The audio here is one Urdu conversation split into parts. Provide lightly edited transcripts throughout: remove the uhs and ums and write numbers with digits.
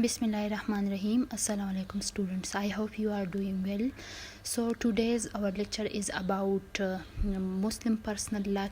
Bismillahirrahmanirrahim. Assalamu alaikum students. I hope you are doing well. So today's our lecture is about Muslim personal law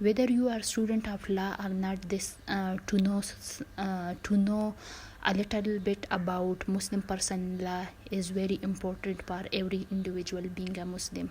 Whether you are student of law or not, this to know a little bit about Muslim personal law is very important for every individual being a Muslim.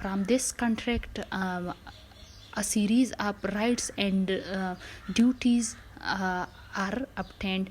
from this contract a series of rights and duties are obtained.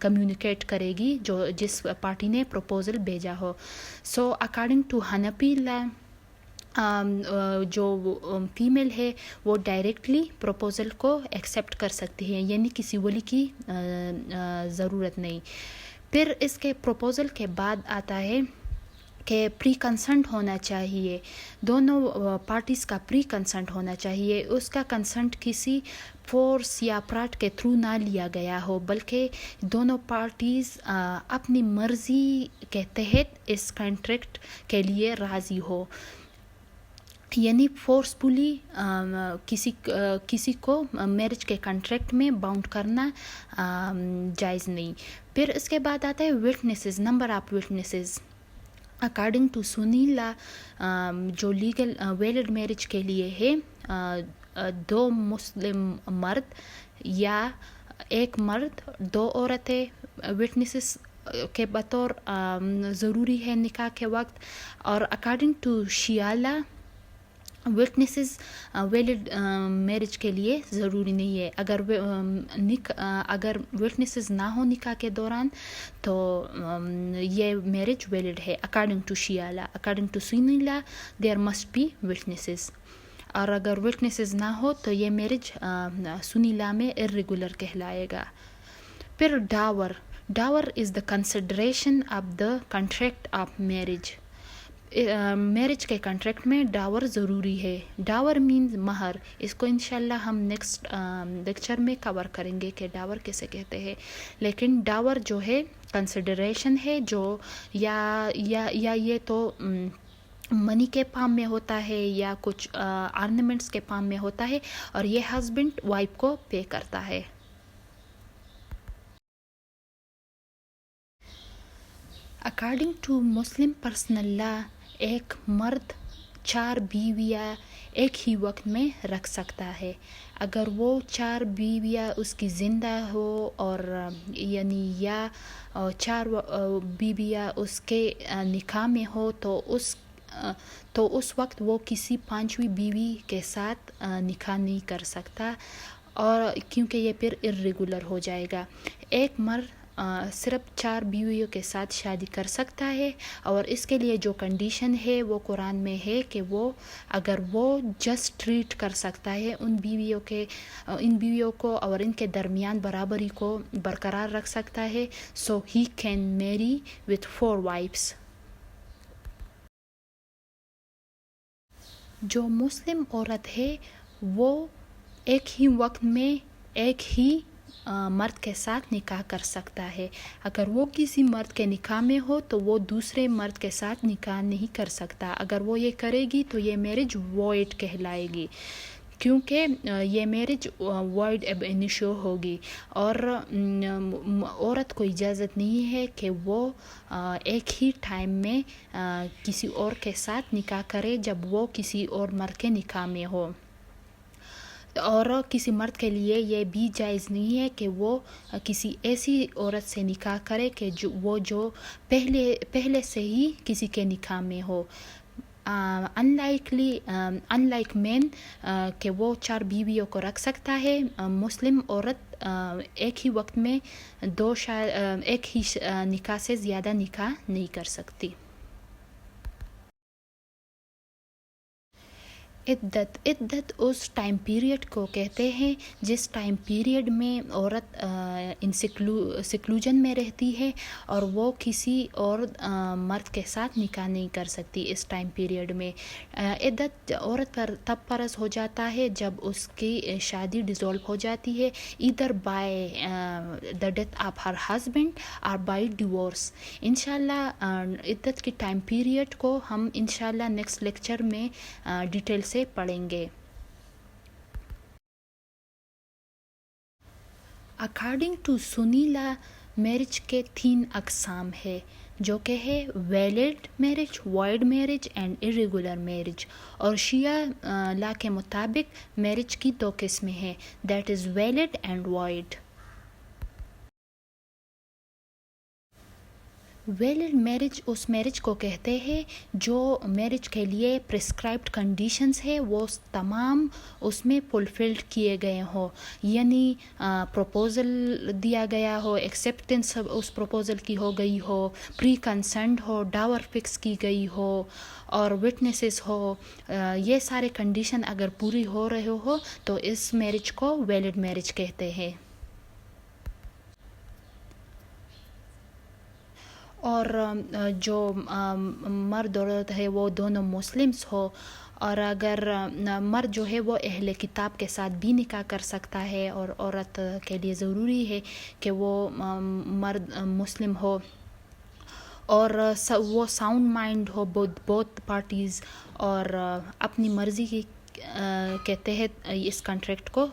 Communicate کرے گی جس پارٹی نے پروپوزل بھیجا ہو. سو اکارڈنگ ٹو حنفی لا جو فیمیل ہے وہ ڈائریکٹلی پروپوزل کو ایکسیپٹ کر سکتی ہے, یعنی کسی ولی کی ضرورت نہیں. پھر اس کے پروپوزل کے بعد آتا ہے کہ پری کنسنٹ ہونا چاہیے, دونوں پارٹیز کا پری کنسنٹ ہونا چاہیے. اس کا کنسنٹ کسی فورس یا پراٹ کے تھرو نہ لیا گیا ہو, بلکہ دونوں پارٹیز اپنی مرضی کے تحت اس کانٹریکٹ کے لیے راضی ہو, یعنی فورسفلی کسی کو میرج کے کانٹریکٹ میں باؤنڈ کرنا جائز نہیں. پھر اس کے بعد آتا ہے witnesses, number of witnesses. According to Sunni law جو لیگل ویلڈ میرج کے لیے ہے 2 مسلم مرد یا 1 مرد 2 عورتیں وٹنسز کے بطور ضروری ہے نکاح کے وقت. اور according to Shia law witnesses valid marriage کے لیے ضروری نہیں ہے. اگر وٹنسز نہ ہو نکاح کے دوران تو یہ میرج ویلڈ ہے according to Shia law. According to Sunni law there must be witnesses, اور اگر وٹنسز نہ ہو تو یہ میرج سنی لا میں irregular کہلائے گا. پھر dower is the consideration of the contract of marriage. Marriage کے کنٹریکٹ میں ڈاور ضروری ہے. ڈاور مینز مہر. اس کو انشاءاللہ ہم نیکسٹ لیکچر میں کور کریں گے کہ ڈاور کیسے کہتے ہیں. لیکن ڈاور جو ہے کنسیڈریشن ہے جو یا یہ تو منی کے فارم میں ہوتا ہے یا کچھ آرنامنٹس کے فارم میں ہوتا ہے, اور یہ ہسبینڈ وائف کو پے کرتا ہے. اکارڈنگ ٹو مسلم پرسنل لا ایک مرد 4 بیویاں ایک ہی وقت میں رکھ سکتا ہے. اگر وہ 4 بیویاں اس کی زندہ ہو اور یعنی یا 4 بیویاں اس کے نکاح میں ہو تو اس وقت وہ کسی 5ویں بیوی کے ساتھ نکاح نہیں کر سکتا, اور کیونکہ یہ پھر irregular ہو جائے گا. ایک مرد صرف 4 بیویوں کے ساتھ شادی کر سکتا ہے, اور اس کے لیے جو کنڈیشن ہے وہ قرآن میں ہے کہ اگر وہ جسٹ ٹریٹ کر سکتا ہے ان بیویوں کو اور ان کے درمیان برابری کو برقرار رکھ سکتا ہے, سو ہی کین میری وتھ 4 وائفس. جو مسلم عورت ہے وہ ایک ہی وقت میں ایک ہی مرد کے ساتھ نکاح کر سکتا ہے. اگر وہ کسی مرد کے نکاح میں ہو تو وہ دوسرے مرد کے ساتھ نکاح نہیں کر سکتا. اگر وہ یہ کرے گی تو یہ میرج وائڈ کہلائے گی, کیونکہ یہ میرج وائڈ اب انیشو ہوگی, اور عورت کو اجازت نہیں ہے کہ وہ ایک ہی ٹائم میں کسی اور کے ساتھ نکاح کرے جب وہ کسی اور مرد کے نکاح میں ہو. اور کسی مرد کے لیے یہ بھی جائز نہیں ہے کہ وہ کسی ایسی عورت سے نکاح کرے کہ جو پہلے سے ہی کسی کے نکاح میں ہو. unlike مین کہ وہ 4 بیویوں کو رکھ سکتا ہے, مسلم عورت ایک ہی وقت میں ایک ہی نکاح سے زیادہ نکاح نہیں کر سکتی. عدت اس ٹائم پیریڈ کو کہتے ہیں جس ٹائم پیریڈ میں عورت سیکلوژن میں رہتی ہے اور وہ کسی اور مرد کے ساتھ نکاح نہیں کر سکتی. اس ٹائم پیریڈ میں عدت عورت پر تب فرض ہو جاتا ہے جب اس کی شادی ڈیزولو ہو جاتی ہے, either by the death of her husband اور بائی ڈیورس. انشاءاللہ عدت کی ٹائم پیریڈ کو ہم انشاءاللہ نیکسٹ لیکچر میں ڈیٹیل سے پڑھیں گے. According to Sunni law marriage کے 3 اقسام ہے, جو کہ ہے valid marriage, void marriage and irregular marriage. اور شیعہ لا کے مطابق میرج کی 2 قسمیں ہیں, that is valid and void. Valid marriage اس میرج کو کہتے ہیں جو میرج کے لیے پرسکرائبڈ کنڈیشنز ہے وہ تمام اس میں فلفلڈ کیے گئے ہوں، یعنی پروپوزل دیا گیا ہو، ایکسیپٹنس اس پروپوزل کی ہو گئی ہو، پری کنسنٹ ہو، ڈاور فکس کی گئی ہو اور وٹنسز ہو، یہ سارے کنڈیشن اگر پوری ہو رہے ہو تو اس میرج کو ویلڈ میرج کہتے ہیں۔ اور جو مرد عورت ہے وہ دونوں مسلمس ہو، اور اگر مرد جو ہے وہ اہل کتاب کے ساتھ بھی نکاح کر سکتا ہے، اور عورت کے لیے ضروری ہے کہ وہ مرد مسلم ہو اور وہ ساؤنڈ مائنڈ ہو بوتھ پارٹیز، اور اپنی مرضی کے تحت اس کنٹریکٹ کو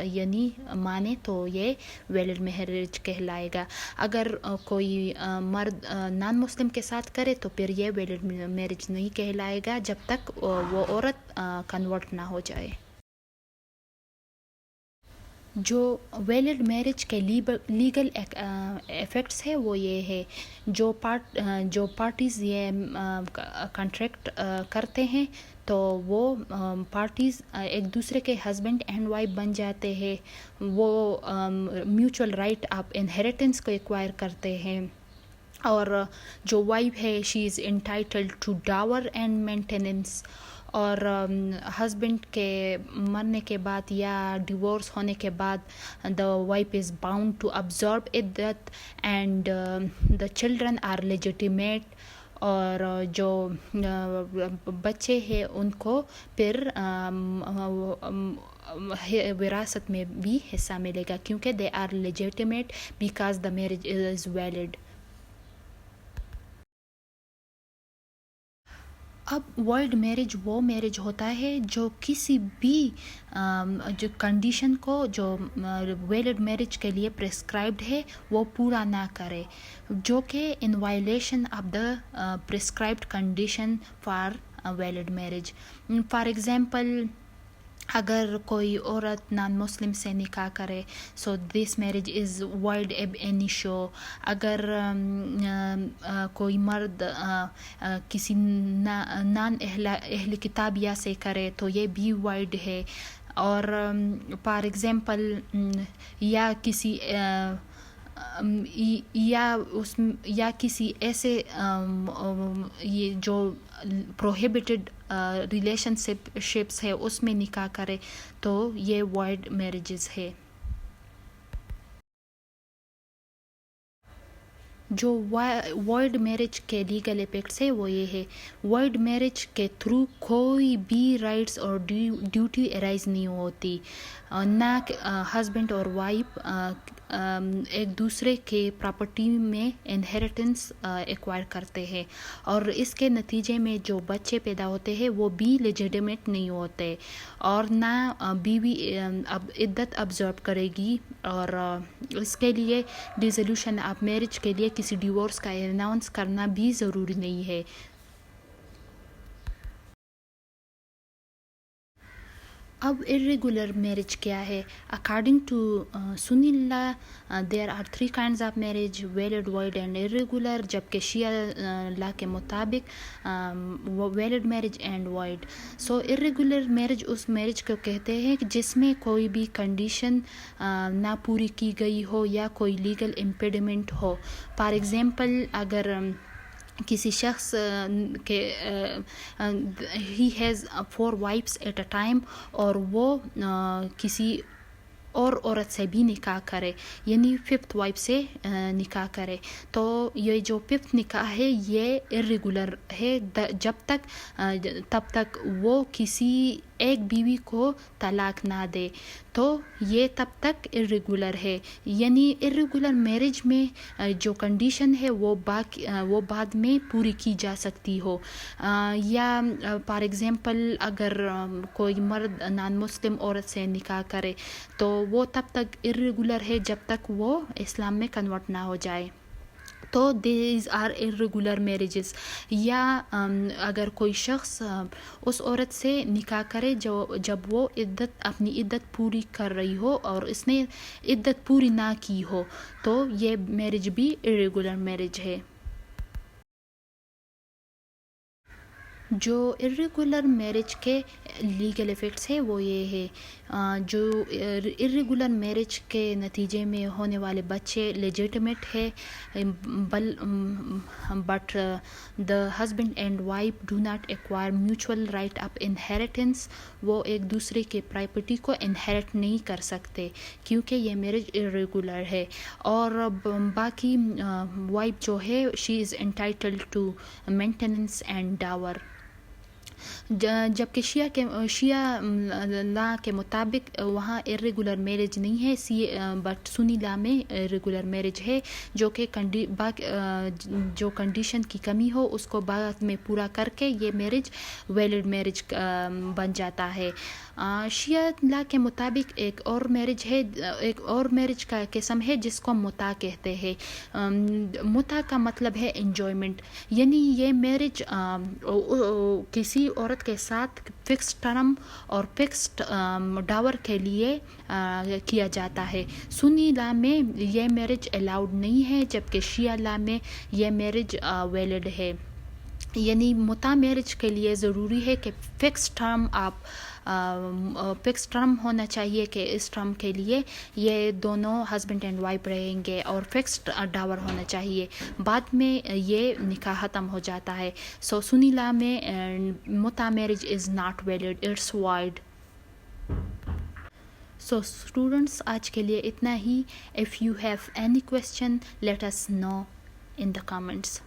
یعنی مانے تو یہ ویلڈ میرج کہلائے گا۔ اگر کوئی مرد نان مسلم کے ساتھ کرے تو پھر یہ ویلڈ میرج نہیں کہلائے گا جب تک وہ عورت کنورٹ نہ ہو جائے۔ جو ویلڈ میرج کے لیگل ایفیکٹس ہے وہ یہ ہے، جو پارٹیز یہ کنٹریکٹ کرتے ہیں تو وہ پارٹیز ایک دوسرے کے ہسبینڈ اینڈ وائف بن جاتے ہیں، وہ میوچل رائٹ آف انہیریٹنس کو ایکوائر کرتے ہیں، اور جو وائف ہے she is entitled to dower and maintenance, اور ہسبینڈ کے مرنے کے بعد یا ڈیورس ہونے کے بعد the wife is bound to absorb عدت and the children are legitimate, اور جو بچے ہیں ان کو پھر وراثت میں بھی حصہ ملے گا کیونکہ they are legitimate because the marriage is valid. اب وائلڈ میرج وہ میرج ہوتا ہے جو کسی بھی جو کنڈیشن کو جو ویلڈ میرج کے لیے پرسکرائبڈ ہے وہ پورا نہ کرے، جو کہ ان violation of the prescribed condition for valid marriage. For example اگر کوئی عورت نان مسلم سے نکاح کرے سو دس میرج از وائلڈ اب اینی شو۔ اگر کوئی مرد کسی نان اہل کتابیہ سے کرے تو یہ بھی وائلڈ ہے، اور فار ایگزامپل یا کسی ایسے یہ جو پروہیبٹڈ ریلیشن شپس ہے اس میں نکاح کرے تو یہ وائلڈ میرجز ہے۔ جو وائلڈ میرج کے لیگل ایفیکٹس ہے وہ یہ ہے، وائلڈ میرج کے تھرو کوئی بھی رائٹس اور ڈیوٹی ارائز نہیں ہوتی، نہ ہسبینڈ اور وائف ایک دوسرے کے پراپرٹی میں انہیریٹنس ایکوائر کرتے ہیں، اور اس کے نتیجے میں جو بچے پیدا ہوتے ہیں وہ بھی لیجیٹیمیٹ نہیں ہوتے، اور نہ بیوی عدت ابزرو کرے گی، اور اس کے لیے ڈیزولوشن آف میرج کے لیے کسی ڈیورس کا اناؤنس کرنا بھی ضروری نہیں ہے۔ اب irregular میرج کیا ہے؟ According to Sunni law there are 3 kinds of marriage, valid, void and irregular، جبکہ شیعہ لا کے مطابق valid marriage and void. So irregular marriage اس میرج کو کہتے ہیں جس میں کوئی بھی کنڈیشن نہ پوری کی گئی ہو یا کوئی لیگل امپیڈمنٹ ہو۔ فار ایگزامپل اگر کسی شخص کے he has 4 wives at a time, اور وہ کسی اور عورت سے بھی نکاح کرے، یعنی 5th وائف سے نکاح کرے، تو یہ جو 5th نکاح ہے یہ irregular ہے تب تک وہ کسی ایک بیوی کو طلاق نہ دے، تو یہ تب تک irregular ہے۔ یعنی irregular میرج میں جو کنڈیشن ہے وہ بعد میں پوری کی جا سکتی ہو، یا فار ایگزامپل اگر کوئی مرد نان مسلم عورت سے نکاح کرے تو وہ تب تک irregular ہے جب تک وہ اسلام میں کنورٹ نہ ہو جائے، تو دیز آر irregular میرجز۔ یا اگر کوئی شخص اس عورت سے نکاح کرے جب وہ اپنی عدت پوری کر رہی ہو اور اس نے عدت پوری نہ کی ہو، تو یہ میرج بھی irregular میرج ہے۔ جو irregular میرج کے لیگل افیکٹس ہے وہ یہ ہے جو irregular میرج کے نتیجے میں ہونے والے بچے لیجیٹمیٹ ہے but the husband and wife do not acquire mutual right of inheritance. وہ ایک دوسرے کے پراپرٹی کو انہیریٹ نہیں کر سکتے کیونکہ یہ میرج irregular ہے. اور باقی وائف جو ہے she is entitled to maintenance and ڈاور. جبکہ شیعہ لا کے مطابق وہاں irregular میرج نہیں ہے بٹ سنی لا میں irregular میرج ہے جو کہ جو کنڈیشن کی کمی ہو اس کو بعد میں پورا کر کے یہ میرج ویلڈ میرج بن جاتا ہے. شیعہ لا کے مطابق ایک اور میرج کا قسم ہے جس کو متع کہتے ہیں. متع کا مطلب ہے انجوائمنٹ، یعنی یہ میرج کسی عورت کے ساتھ فکس ٹرم اور فکسڈ ڈاور کے لیے کیا جاتا ہے. سنی لا میں یہ میرج الاؤڈ نہیں ہے جبکہ شیعہ لا میں یہ میرج ویلڈ ہے. یعنی متع میرج کے لیے ضروری ہے کہ فکس ٹرم ہونا چاہیے کہ اس ٹرم کے لیے یہ دونوں ہسبینڈ اینڈ وائف رہیں گے اور فکسڈ ڈاور ہونا چاہیے. بعد میں یہ نکاح ختم ہو جاتا ہے. سو سنی لا میں متع marriage is not valid, it's void. So students آج کے لیے اتنا ہی. If you have any question let us know in the comments.